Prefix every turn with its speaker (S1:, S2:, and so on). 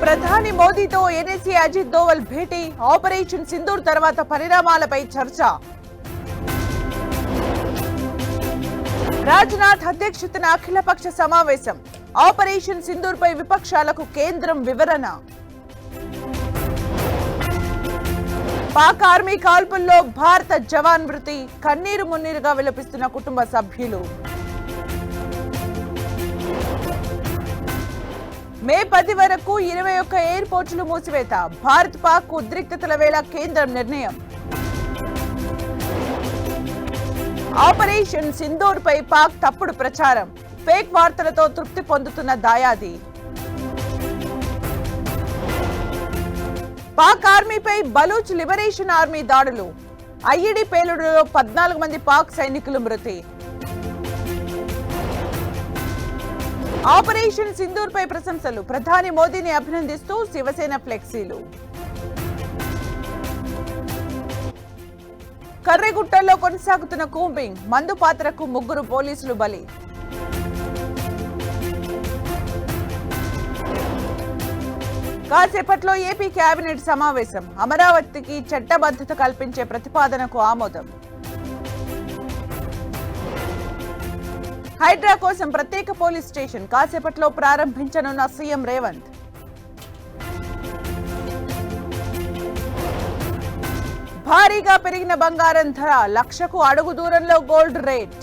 S1: ప్రధాని మోదీతో ఎన్ఎస్ఏ అజిత్ దోవల్ భేటీ, ఆపరేషన్ సింధూర్ తర్వాత పరిణామాలపై చర్చ. రాజ్నాథ్ అధ్యక్షతన అఖిలపక్ష సమావేశం, ఆపరేషన్ సింధూర్ పై విపక్షాలకు కేంద్రం వివరణ. పాక్ ఆర్మీ కాల్పుల్లో భారత జవాన్ మృతి, కన్నీరు మున్నీరుగా విలపిస్తున్న కుటుంబ సభ్యులు. మే 10 వరకు 21 ఎయిర్పోర్టులు మూసివేత, భారత్ పాక్ ఉద్రిక్తతల వేళ కేంద్రం నిర్ణయం. ఆపరేషన్ సింధూర్ పై పాక్ తప్పుడు ప్రచారం, ఫేక్ వార్తలతో తృప్తి పొందుతున్న దాయాది. పాక్ ఆర్మీపై బలూచ్ లిబరేషన్ ఆర్మీ దాడులు, ఐఈడీ పేలుడులో 14 మంది పాక్ సైనికులు మృతి. ఆపరేషన్ సింధూర్ పై ప్రశంసలు, ప్రధాని మోదీని అభినందిస్తూ శివసేన ఫ్లెక్సీలు. కర్రెగుట్టల్లో కొనసాగుతున్న కూంబింగ్, మందు పాత్రకు 3 పోలీసులు బలి. కాసేపట్లో ఏపీ కేబినెట్ సమావేశం, అమరావతికి చట్టబద్ధత కల్పించే ప్రతిపాదనకు ఆమోదం. హైడ్రా కోసం ప్రత్యేక పోలీస్ స్టేషన్ కాసేపట్లో ప్రారంభించనున్న సీఎం రేవంత్. భారీగా పెరిగిన బంగారం ధర, 1,00,000కు అడుగు దూరంలో గోల్డ్ రేట్.